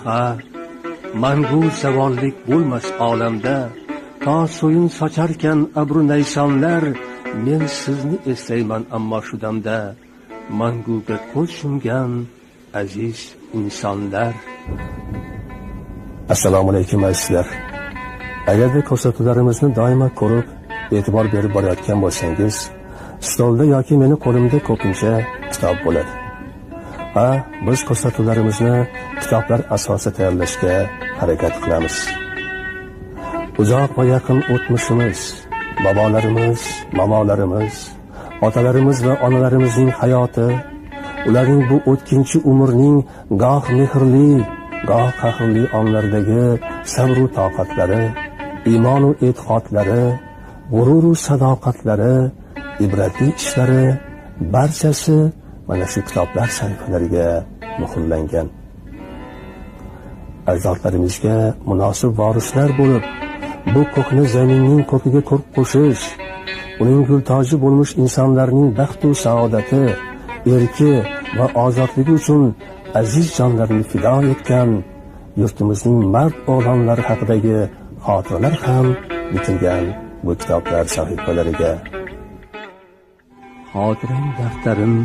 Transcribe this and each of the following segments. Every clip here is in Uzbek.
ha, mangu savollik bo'lmas olamda, to so'yin socharkan abru naysonlar, men sizni eslayman ammo shu damda, manguga ko'z yumgan aziz insonlar. Assalomu alaykum azizlar. Agarda ko'rsatuvlarimizni doimo ko'rib, e'tibor berib borayotgan bo'lsangiz, stolda yoki meni qo'limda ko'pincha kitob bo'ladi. Ha, biz ko'rsatuvlarimizni kitoblar asosida tayyorlashga harakat qilamiz. Uzoq va yaqin o'tmishimiz, bobolarimiz, momolarimiz, otalarimiz va onalarimizning hayoti, ularning bu o'tkinchi umrning goh mehrli, goh qahrli onlaridagi sabr va toqatlari, iymon va e'tiqodlari, g'urur va sadoqatlari, ibratli ishlari barchasi mana shu kitoblar sahifalariga muhrlangan. Ajdodlarimizga munosib vorislar bo'lib, bu ko'hna zaminning ko'kiga ko'rk qo'shish, uning gultoji bo'lmuş insonlarning baxt va saodati, erki va ozodligi uchun aziz jonlarini fido etgan yurtimizning mard o'g'lonlari haqidagi xotiralar ham bitilgan bu kitoblar sahifalariga. Xotirang daftarim,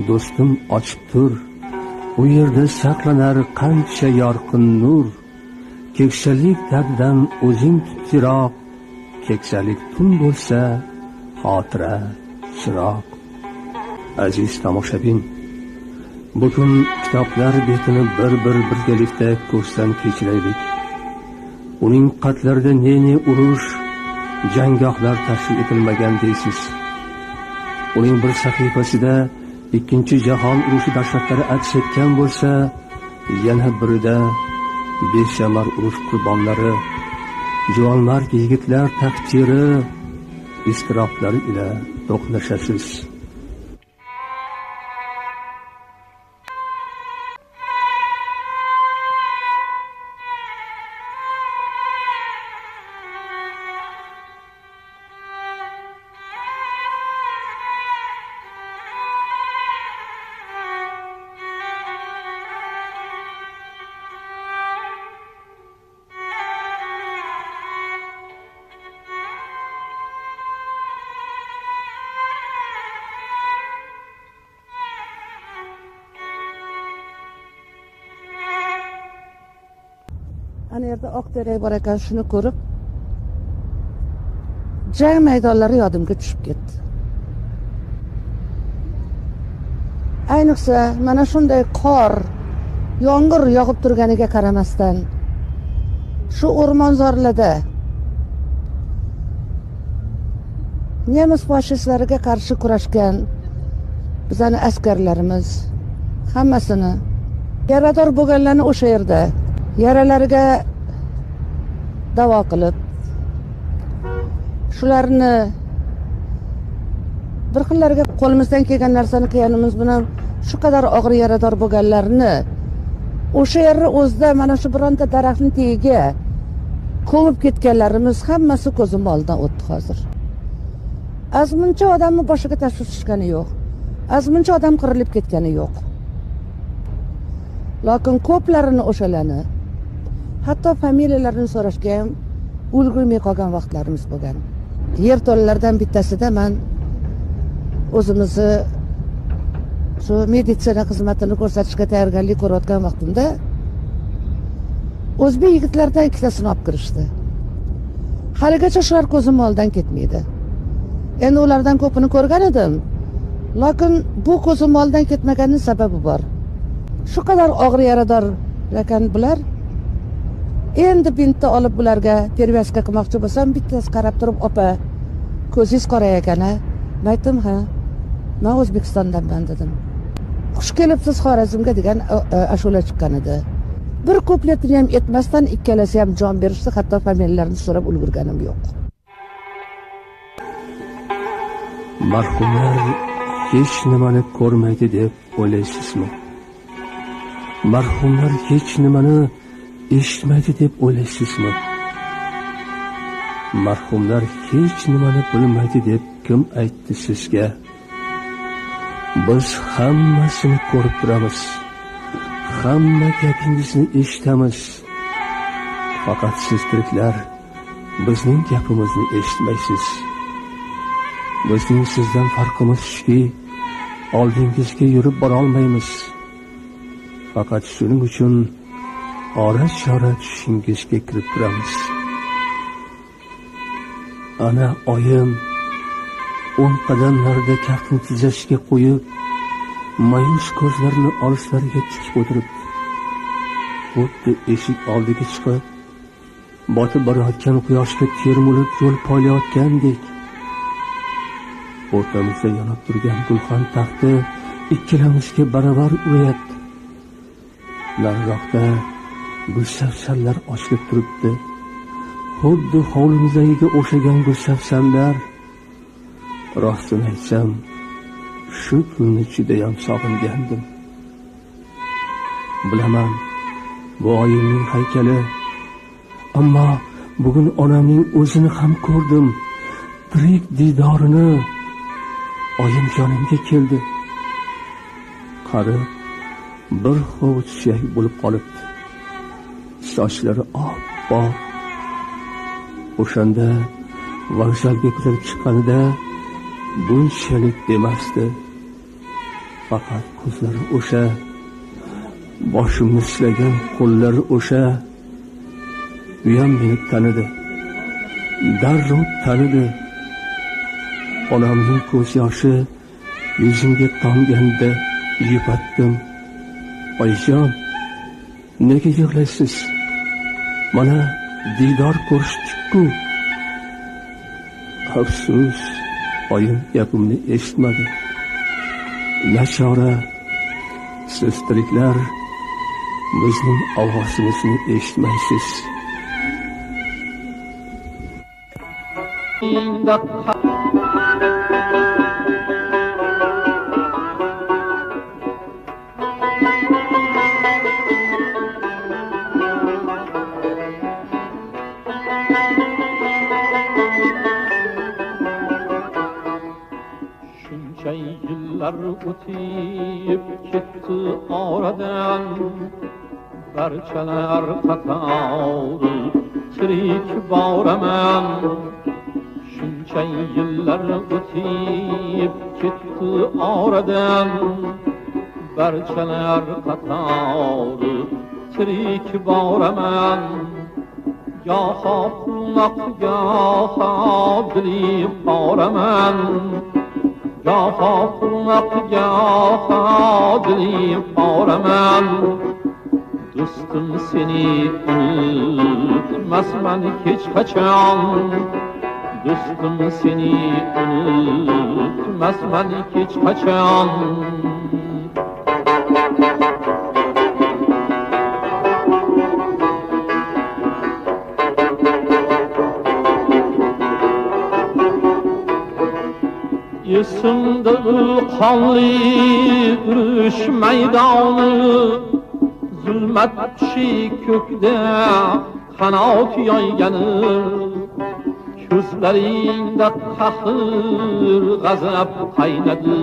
do'stim ochib tur, u yerda saqlanar qancha yorqin nur. Keksalik dardidan o'zing tuttiroq, keksalik tun bo'lsa xotira chiroq. Aziz tomoshabin, butun kitoblar betini bir birgalikda ko'zdan kechiraylik. Uning qatlarida ne urush, janggohlar tashkil etilmagan deysiz. Uning bir sahifasida Ikkinchi jahon urushi dahshatlari aks etgan bo'lsa, yana birida beshamar urush qurbonlari, juvonmarg yigitlar taqdiri, iztiroblari ila to'qnashasiz. Ana yerda Oqterak bor ekan, shuni ko'rib, jang maydonlari yodimga tushib ketdi. Ayniqsa, mana shunday qor, yomg'ir yog'ib turganiga qaramasdan, shu o'rmonzorlarda nemis fashistlariga qarshi kurashgan bizning askarlarimiz hammasini yarador bo'lganlarni o'sha yerda yaralariga davo qilib, shularni bir xillariga qo'limizdan kelgan narsani qilganimiz bilan shu qadar og'ir yarador bo'lganlarni o'sha yerni o'zida mana shu bironta daraxtning tagiga ko'mib ketganlarimiz hammasi ko'zim oldidan o'tdi hozir. Azmuncha odamni boshiga tashvish tushgani yo'q. Azmuncha odam qirilib ketgani yo'q. Lekin ko'plarini o'shalarni hatto familiyalarini so'rashga ham ulgurmay qolgan vaqtlarimiz bo'lgan. Yerto'lalardan bittasida men o'zimizni shu meditsina xizmatini ko'rsatishga tayyorgarlik ko'rayotgan vaqtimda o'zbek yigitlardan ikkitasini olib kirishdi. Haligacha shular ko'zim oldidan ketmaydi. Endi ulardan ko'pini ko'rgan edim, lekin bu ko'zim oldidan ketmaganining sababi bor. Shu qadar og'ir yarador ekan bular. Endi bintni olib bularga pervyaska qilmoqchi bo'lsam, bittasi qarab turib, "Opa, ko'zingiz qora ekan-a?" Aytdim, "Ha, men O'zbekistondanman" dedim. "Xush kelibsiz Xorazmga" degan ashula chiqqan edi. Bir kupletini ham etmasdan ikkalasi ham jon berishdi, hatto familiyalarini so'rab ulgurganim yo'q. Marhumlar hech nimani ko'rmaydi deb o'ylaysizmi? Marhumlar hech nimani eshitmaydi deb o'ylaysizmi? Marhumlar hech nimani bilmaydi deb kim aytdi sizga? Biz hammasini ko'rib turamiz. hamma gapingizni eshitamiz. Faqat siz tiriklar bizning gapimizni eshitmaysiz. Bizning sizdan farqimiz shuki, oldingizga yurib bora olmaymiz. Faqat shuning uchun ora-chora tushingizga kirib turamiz. Ana oyim 10 qadam narida kaftini tizzasiga qo'yib, mayus ko'zlarini olishlariga tikib o'tiribdi. Xuddi eshik oldiga chiqib, botib borayotgan quyoshga termulib yo'l poylayotgandek. O'rtamizda yonib turgan gulxan taxti ikkilamizga baravar urayapti. Nariroqda gulsafsanlar ochilib turibdi. Xuddi hovlimizdagiga o'xshagan gulsafsanlar. Rostini aytsam, shu kunni judayam sog'ingandim. Bilaman, bu oyimning haykali, ammo bugun onamning o'zini ham ko'rdim. Tirik diydorini. Oyim yonimga keldi. Qarib, bir hovuch suyak bo'lib qolibdi. Sochlari oppoq. O'shanda vokzalga kirib chiqqanida bunchalik demasdi. Faqat ko'zlari o'sha, boshimni silagan qo'llari o'sha. Uyam meni tanidi. Darrov tanidi. Onamning ko'z yoshi yuzimga tomganda yupatdim. Oyijon, nega yig'laysiz? Mana diydor ko'rishdik-ku. Afsus, oyim gapimni eshitmadi. Nachora, siz tiriklar bizning ovozimizni eshitmaysiz. Shuncha yillar o'tib ketdi oradan, barchalar qatori tirik boraman. Shuncha yillar o'tib ketdi oradan, barchalar qatori tirik boraman. Goho quvnoq, goho dilib boraman. Goho quvnoq, goho dilib boraman. Do'stim, seni unutmasman hech qachon. Do'stim, seni unutmasman hech qachon. Esimda qonli urush maydoni, zulmat kuchi ko'kda qanot yoygani. Ko'zlaringda qahr g'azab qaynadi.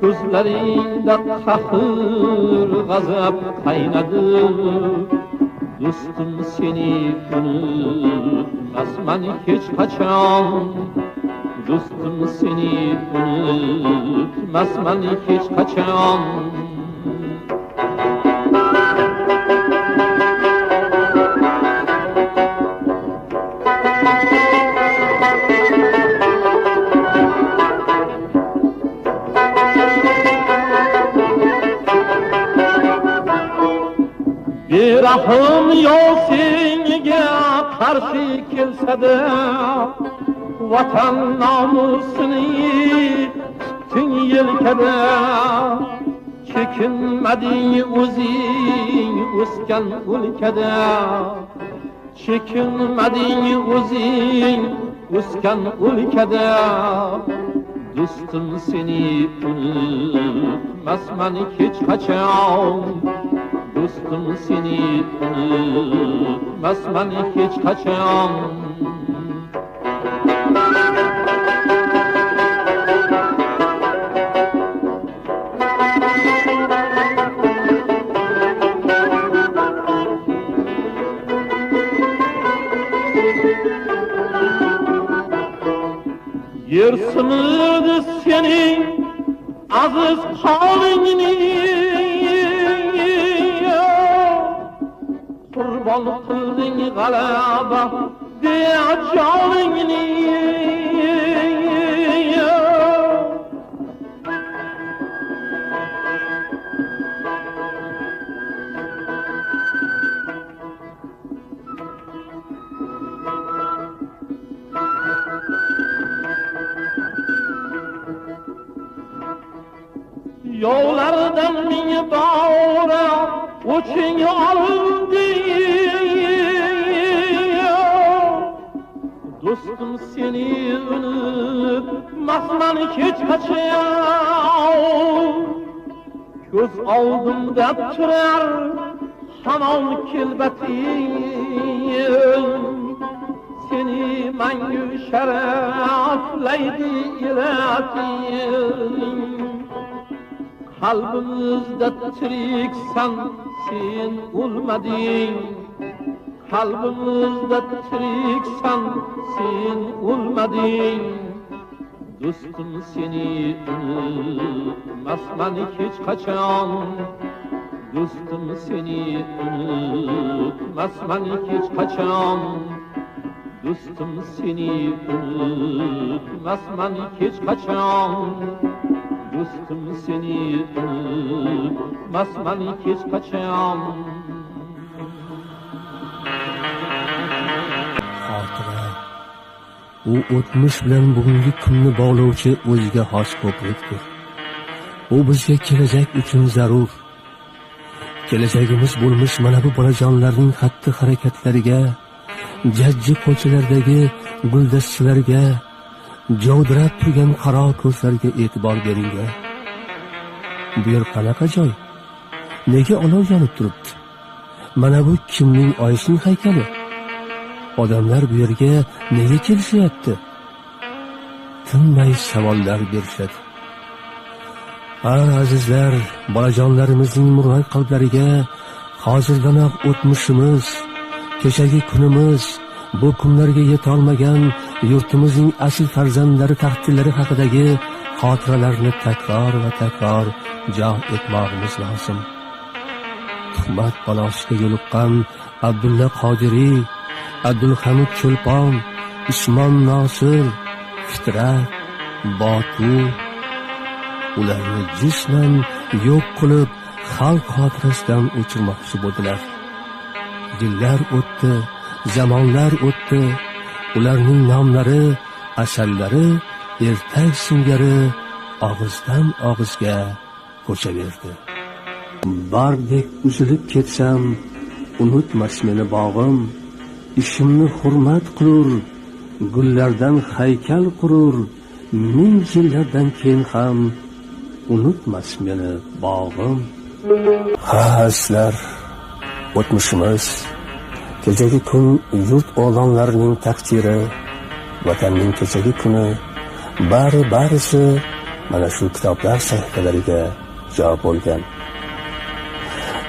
Ko'zlaringda qahr g'azab qaynadi. Do'stim, seni unutmasman hech qachon. Do'stim, seni unutmasman hech qachon. Berahim yo senga qarshi kelsa-da, vatan nomusini tutding yelkada. Chekinmading o'zing o'sgan o'lkada. Chekinmading o'zing o'sgan o'lkada. Do'stim, seni unutmasman hech qachon. Do'stim, seni unutmasman hech qachon. Yersimidi senin aziz halini, Kurban kıldın galaba diye canini. Yollardan beni bağıra uçun alındı. Dostum seni unutmasman hiç kaçıyor. Göz aldımda turar hamon kelbetin. Seni mengü şerefleydi ilatin. Kalbimizde tiriksen sen ölmedin. Kalbimizde tiriksen sen ölmedin. Dostum seni unutmasman hiç kaçan. Dostum seni unutmasman hiç kaçan. Dostum seni unutmasman hiç kaçan. Dostum seni unutmasman hiç kaçan. Xotira u o'tmish bilan bugungi kunni bog'lovchi o'ziga xos ko'prikdir. U bizga kelajak uchun zarur. Kelajagimiz bo'lmish mana bu bolajonlarning xatti harakatlariga, jajji ko'chalardagi guldastalarga, jovdirab turgan qaro ko'zlarga e'tibor beringlar. Bu yer qanaqa joy? Nega olov yonib turibdi? Mana bu kimning oyisining haykali? Odamlar bu yerga nega kelishyapti? Tinmay savollar berishadi. Azizlar, bolajonlarimizning murg'ak qalblariga hozirdanoq o'tmishimiz, kechagi kunimiz, bu kunlarga yetolmagan yurtimizning asl farzandlari taqdirlari haqidagi xotiralarni takror va takror jar etmoqimiz lozim. Tuhmat balosiga yo'liqqan Abdulla Qodiriy, Abdulhamid Cho'lpon, Usmon Nosir, Fitrat, Botu ularni jisman yo'q qilib xalq xotirasidan o'chirmoqchi bo'ldilar. Yillar o'tdi, zamonlar o'tdi, ularning nomlari, asarlari ertak singari og'izdan og'izga ko'chaverdi. Bardek uzilib ketsam, unutmas meni bog'im, ishimni hurmat qilur, gullardan haykal qurur, ming yillardan keyin ham unutmas meni bog'im. Haslar, o'tmishimiz, kechagi kun yurt o'g'lonlarining taqdiri, vatanning kechagi kuni, barisi mana shu kitoblar sahifalariga joy bo'lgan.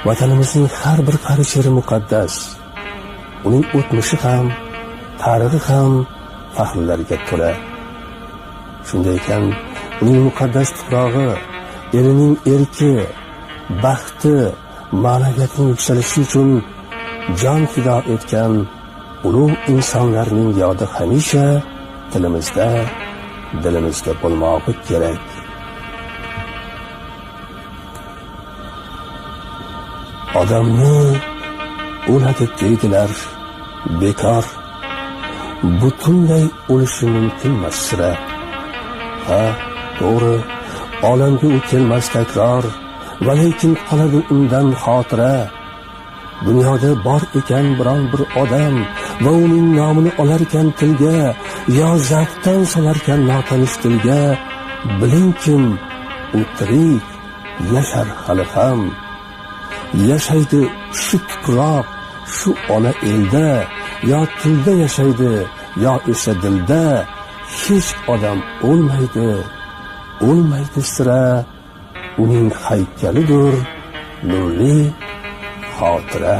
Vatanimizning har bir qarich-yeri muqaddas. Uning o'tmishi ham, tarixi ham faxrlarga to'la. Shunday ekan, uning muqaddas tuprog'i, elining erki, baxti, ma'naviyatining yuksalishi uchun jon fido etgan ulug' insonlarning yodi hamisha tilimizda, dilimizda bo'lmog'i kerak. Odamni o'ladi deydilar, bekor. Butunlay o'lishi mumkin emas sira. Ha, to'g'ri, olamga u kelmas takror, va lekin qoladi undan xotira. Dunyoda bor ekan biron bir odam va uning nomini olarkan tilga, yo zavqdan solarkan notanish tilga, bilingkim, u tirik, yashar hali ham. Yashaydi shu tuproq, shu ona elda, yo tilda yashaydi, yo esa dilda. Hech odam o'lmaydi sira, uning haykalidir nurli xotira.